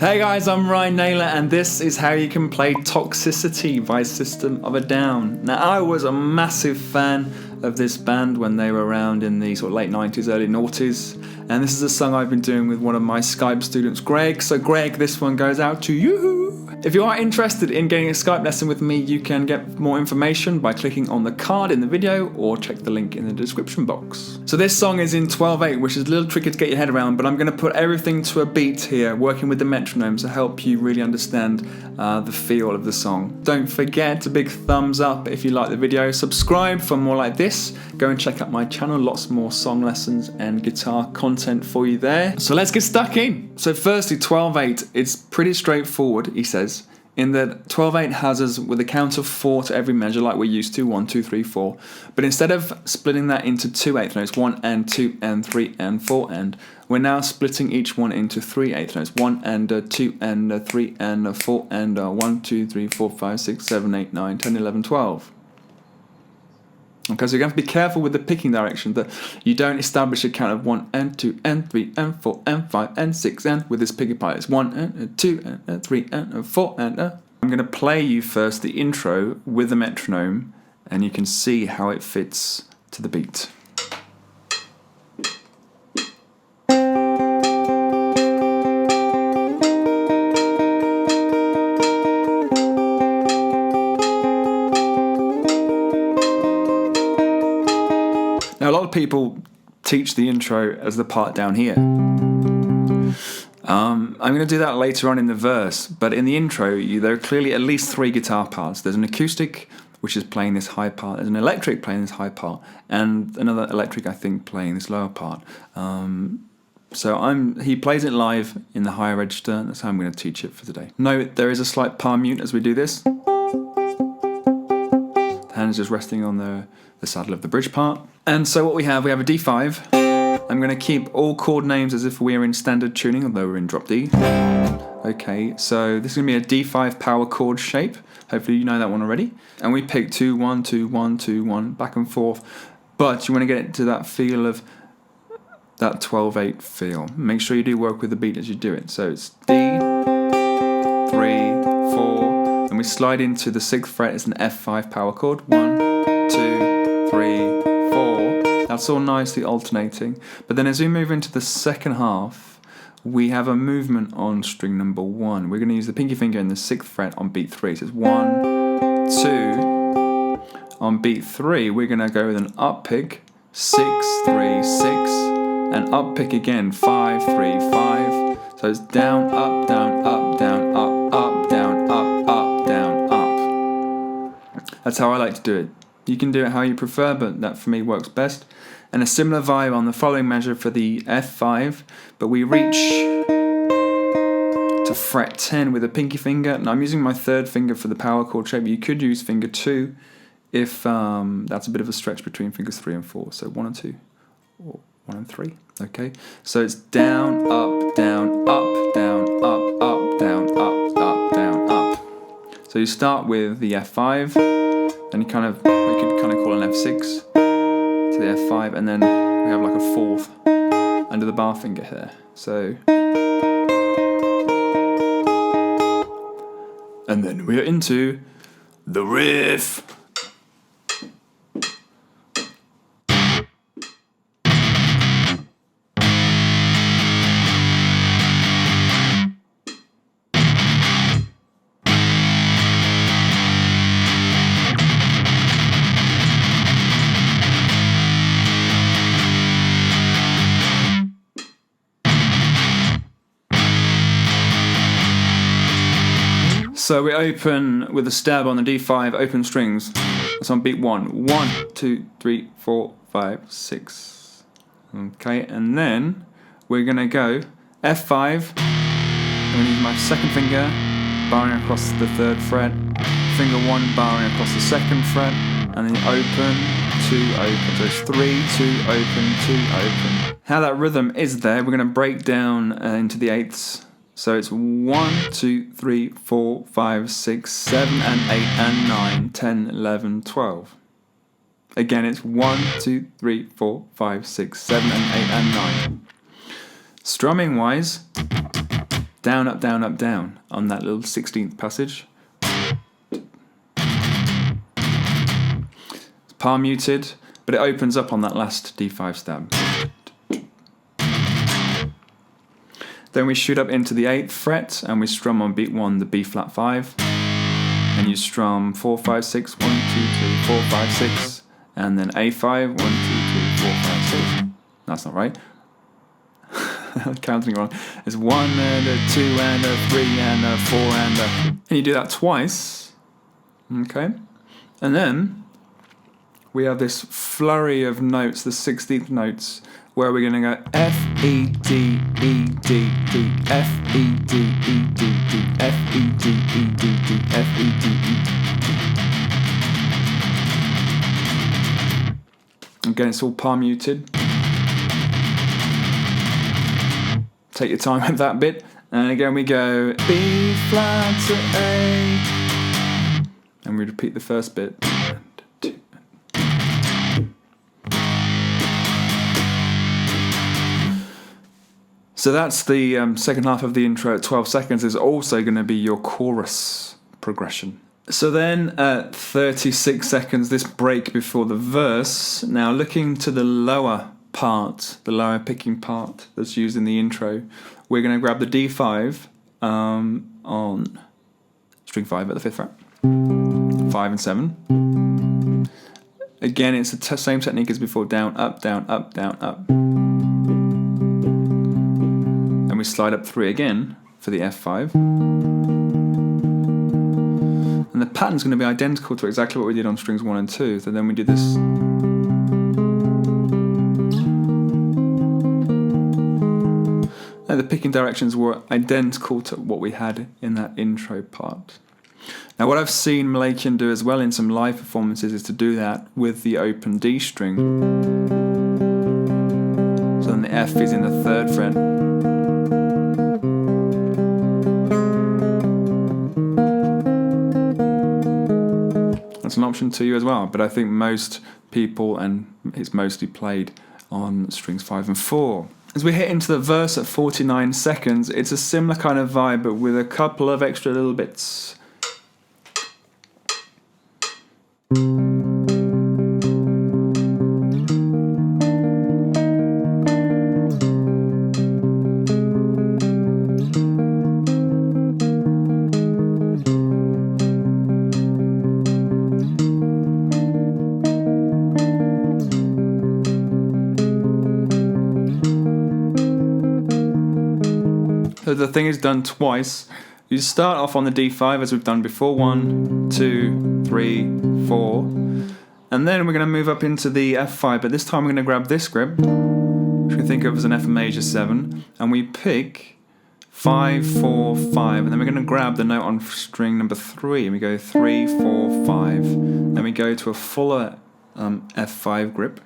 Hey guys, I'm Ryan Naylor and this is how you can play Toxicity by System of a Down. Now I was a massive fan of this band when they were around in the sort of late 90s, early noughties, and this is a song I've been doing with one of my Skype students, Greg. So Greg, this one goes out to you. If you are interested in getting a Skype lesson with me, you can get more information by clicking on the card in the video or check the link in the description box. So this song is in 12/8, which is a little tricky to get your head around, but I'm going to put everything to a beat here, working with the metronome to help you really understand the feel of the song. Don't forget a big thumbs up if you like the video, subscribe for more like this, go and check out my channel, lots more song lessons and guitar content for you there. So let's get stuck in. So firstly, 12/8, it's pretty straightforward, he says, in that 12/8 has us with a count of 4 to every measure like we're used to, 1, 2, 3, 4. But instead of splitting that into 2 eighth notes, 1 and 2 and 3 and 4 and, we're now splitting each one into 3 eighth notes, 1 and 2 and 3 and 4 and 1, 2, 3, 4, 5, 6, 7, 8, 9, 10, 11, 12. Okay, so you have to be careful with the picking direction that you don't establish a count of 1 and 2 and 3 and 4 and 5 and 6 and with this piggy pie. It's 1 and 2 and 3 and 4 and I'm going to play you first the intro with the metronome and you can see how it fits to the beat. Now, a lot of people teach the intro as the part down here. I'm going to do that later on in the verse, but in the intro, there are clearly at least 3 guitar parts. There's an acoustic, which is playing this high part. There's an electric playing this high part, and another electric, I think, playing this lower part. He plays it live in the higher register. That's how I'm going to teach it for today. Note, there is a slight palm mute as we do this. The hand is just resting on the saddle of the bridge part. And so what we have a D5. I'm going to keep all chord names as if we're in standard tuning, although we're in drop D. Okay, so this is going to be a D5 power chord shape. Hopefully you know that one already. And we pick 2, 1, 2, 1, 2, 1, back and forth. But you want to get it to that feel of that 12/8 feel. Make sure you do work with the beat as you do it. So it's D, 3, 4, and we slide into the 6th fret. It's an F5 power chord. 1, 2, 3, 4. That's all nicely alternating. But then as we move into the second half, we have a movement on string number 1. We're going to use the pinky finger in the 6th fret on beat 3. So it's 1, 2. On beat 3, we're going to go with an up pick, 6, 3, 6, and up pick again, 5, 3, 5. So it's down, up, down, up, down, up, up, down, up, up, down, up. That's how I like to do it. You can do it how you prefer, but that for me works best. And a similar vibe on the following measure for the F5, but we reach to fret 10 with a pinky finger. And I'm using my 3rd finger for the power chord shape. You could use finger 2 if that's a bit of a stretch between fingers 3 and 4. So 1 and 2, or 1 and 3. Okay, so it's down, up, down, up, down, up, up, down, up, up, down, up. So you start with the F5. Then we could call an F6 to the F5, and then we have like a 4th under the bar finger here. So, and then we're into the riff. So we open with a stab on the D5, open strings. That's on beat 1. 1, 2, 3, 4, 5, 6. Okay, and then we're going to go F5. I'm going to use my 2nd finger, barring across the 3rd fret. Finger 1, barring across the 2nd fret. And then open, 2, open. So it's 3, 2, open, 2, open. How that rhythm is there, we're going to break down into the eighths. So it's 1, 2, 3, 4, 5, 6, 7, and 8, and 9, 10, 11, 12. Again, it's 1, 2, 3, 4, 5, 6, 7, and 8, and 9. Strumming wise, down, up, down, up, down on that little 16th passage. It's palm muted, but it opens up on that last D5 stab. Then we shoot up into the 8th fret and we strum on beat 1 the B flat 5. And you strum 4, 5, 6, 1, 2, 3, 4, 5, 6. And then A5, 1, 2, 3, 4, 5, 6. That's not right. I'm counting wrong. It's 1 and a 2 and a 3 and a 4 and a... And you do that twice. Okay. And then we have this flurry of notes, the 16th notes, where we're going to go F, E, D, E, D, D, F, E, D, E, D, D, F, E, D, E, D, D, F, E, D, E. Again, it's all palm muted. Take your time with that bit. And again, we go B flat to A. And we repeat the first bit. So that's the second half of the intro at 12 seconds is also going to be your chorus progression. So then at 36 seconds, this break before the verse. Now looking to the lower part, the lower picking part that's used in the intro, we're going to grab the D5 on string 5 at the 5th fret, 5 and 7. Again, it's the same technique as before, down, up, down, up, down, up. And we slide up 3 again for the F5. And the pattern's going to be identical to exactly what we did on strings 1 and 2. So then we do this. And the picking directions were identical to what we had in that intro part. Now what I've seen Malakian do as well in some live performances is to do that with the open D string. So then the F is in the 3rd fret. That's an option to you as well, but I think most people, and it's mostly played on strings 5 and 4. As we hit into the verse at 49 seconds, it's a similar kind of vibe, but with a couple of extra little bits. So the thing is done twice. You start off on the D5 as we've done before, 1, 2, 3, 4. And then we're going to move up into the F5, but this time we're going to grab this grip, which we think of as an F major 7, and we pick 5, 4, 5, and then we're going to grab the note on string number 3, and we go 3, 4, 5, then we go to a fuller F5 grip,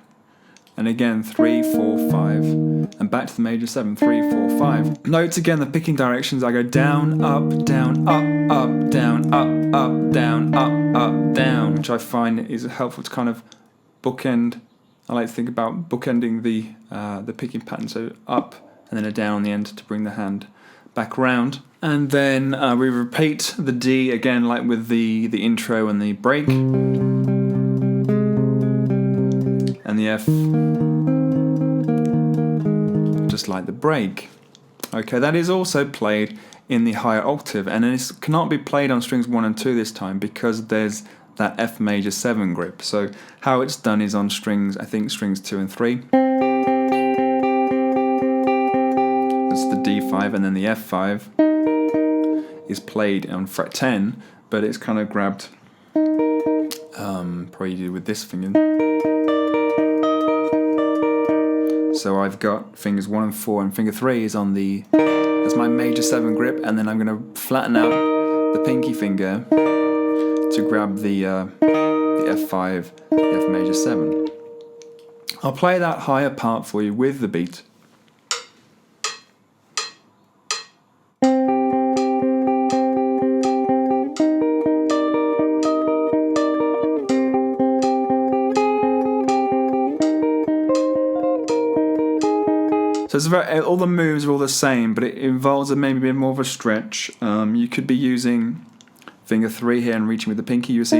and again 3, 4, 5, and back to the major 7, 3, 4, 5. Notes again, the picking directions, I go down, up, down, up, up, down, up, up, down, up, up, down, which I find is helpful to kind of bookend. I like to think about bookending the picking pattern, so up and then a down on the end to bring the hand back round. And then we repeat the D again, like with the intro and the break. And the F, just like the break. Okay, that is also played in the higher octave, and it cannot be played on strings 1 and 2 this time because there's that F major 7 grip. So how it's done is on strings, I think strings 2 and 3. That's the D5, and then the F5 is played on fret 10, but it's kind of grabbed, probably with this finger. So I've got fingers 1 and 4, and finger 3 is on that's my major 7 grip, and then I'm going to flatten out the pinky finger to grab the F5, the F major 7. I'll play that higher part for you with the beat. So it's all the moves are all the same, but it involves maybe a bit more of a stretch. You could be using finger 3 here and reaching with the pinky. You see,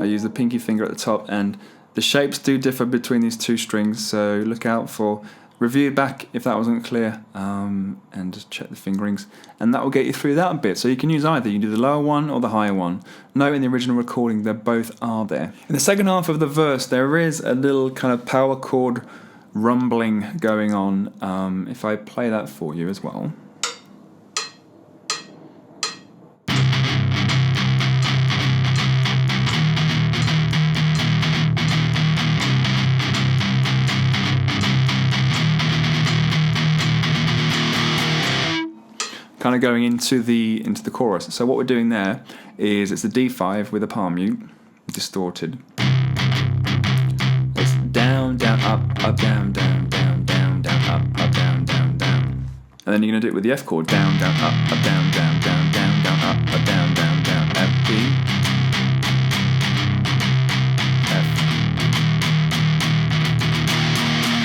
I use the pinky finger at the top, and the shapes do differ between these two strings, so look out for review back if that wasn't clear, and just check the fingerings, and that will get you through that bit. So you can use either, you can do the lower one or the higher one. Note in the original recording they both are there. In the second half of the verse there is a little kind of power chord rumbling going on. If I play that for you as well. Kind of going into the chorus. So what we're doing there is it's the D5 with a palm mute, distorted. It's down, down, up, down, down, down, down, down, up, down, down, down. And then you're going to do it with the F chord, down, down, up, down, down, down, down, down, up, down, down, down, F, B, F.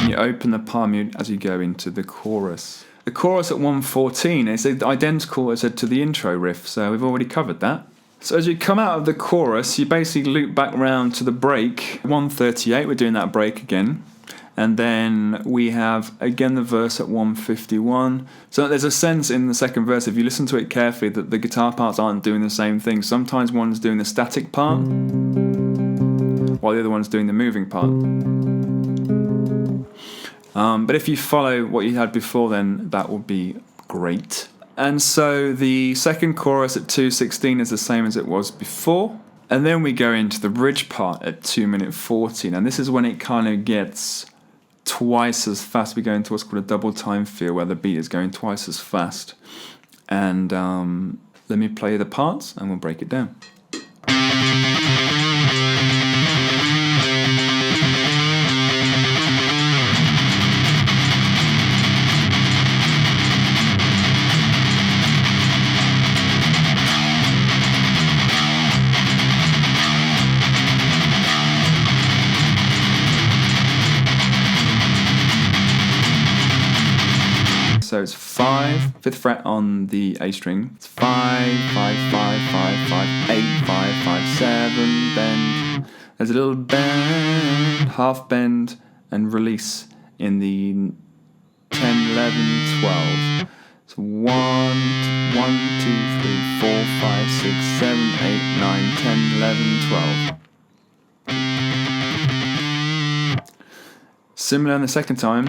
And you open the palm mute as you go into the chorus. The chorus at 1:14 is identical, as I said, to the intro riff, so we've already covered that. So as you come out of the chorus, you basically loop back round to the break. 1:38, we're doing that break again. And then we have, again, the verse at 1:51. So there's a sense in the second verse, if you listen to it carefully, that the guitar parts aren't doing the same thing. Sometimes one's doing the static part, while the other one's doing the moving part. But if you follow what you had before, then that will be great. And so the second chorus at 2:16 is the same as it was before. And then we go into the bridge part at 2:14. And this is when it kind of gets twice as fast. We go into what's called a double time feel, where the beat is going twice as fast. And let me play the parts and we'll break it down. So it's 5, 5th fret on the A string. It's 5, 5, 5, 5, 5, 8, 5, 5, 7, bend. There's a little bend, half bend, and release in the 10, 11, 12. So 1, 1, 2, 3, 4, 5, 6, 7, 8, 9, 10, 11, 12. Similar in the second time.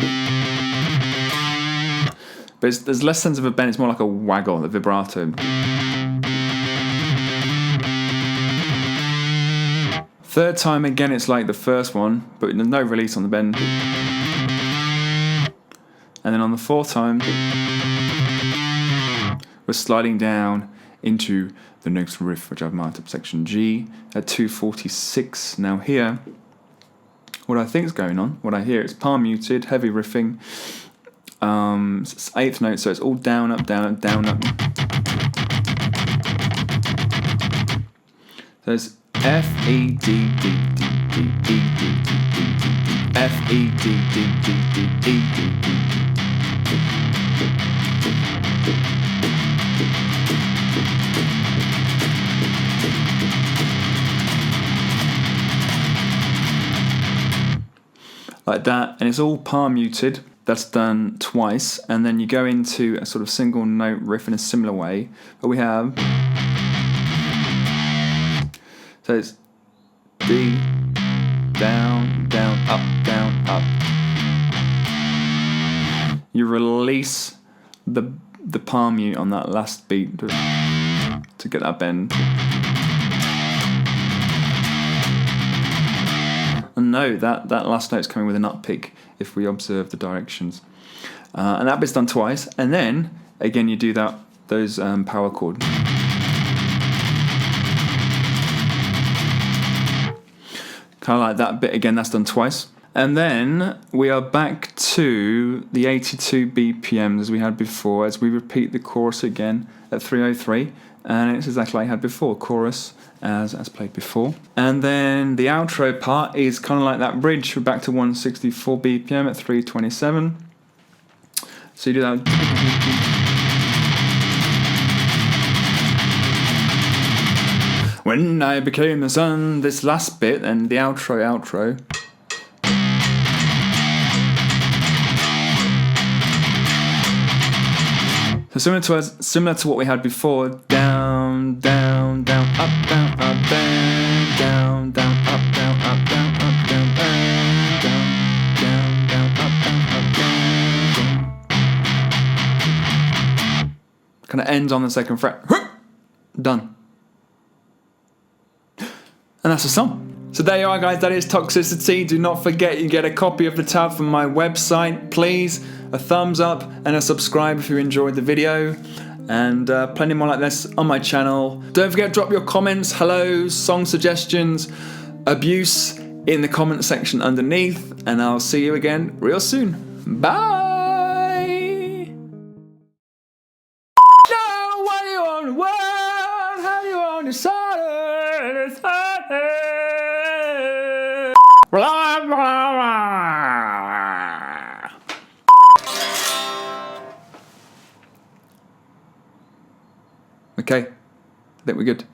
But there's less sense of a bend, it's more like a waggle, a vibrato. Third time, again, it's like the first one, but there's no release on the bend. And then on the fourth time, we're sliding down into the next riff, which I've marked up section G at 2:46. Now here, what I think is going on, what I hear, it's palm muted, heavy riffing. It's 8th note, so it's all down, up, down, up, down, up. So it's F, E, D, D, D, D, E, D, D, D, D, D, F, E, D, D, D, D, E, D, D. Like that, and it's all palm muted. That's done twice, and then you go into a sort of single note riff in a similar way. But we have, so it's D, down, down, up, down, up. You release the palm mute on that last beat to get that bend. And no, that last note's coming with an up pick if we observe the directions. And that bit's done twice. And then, again, you do those power chord. Kind of like that bit again, that's done twice. And then we are back to the 82 BPMs as we had before, as we repeat the chorus again at 3:03. and it's exactly like I had before, chorus as played before. And then the outro part is kind of like that bridge. We're back to 164 BPM at 327. So you do that. When I became the sun, this last bit, and the outro. So similar to what we had before, down, down, down, up, down, up, down, down, up, down, up, down, up, down, down, down, down, up, down, up, down. Kind of ends on the second fret. Done. And that's the song. So there you are, guys. That is Toxicity. Do not forget you get a copy of the tab from my website. Please, a thumbs up and a subscribe if you enjoyed the video. And plenty more like this on my channel. Don't forget, drop your comments, hellos, song suggestions, abuse in the comment section underneath. And I'll see you again real soon. Bye! Now, what do you want to want? How do you want to start? Blah, blah, blah. Okay, I think we're good.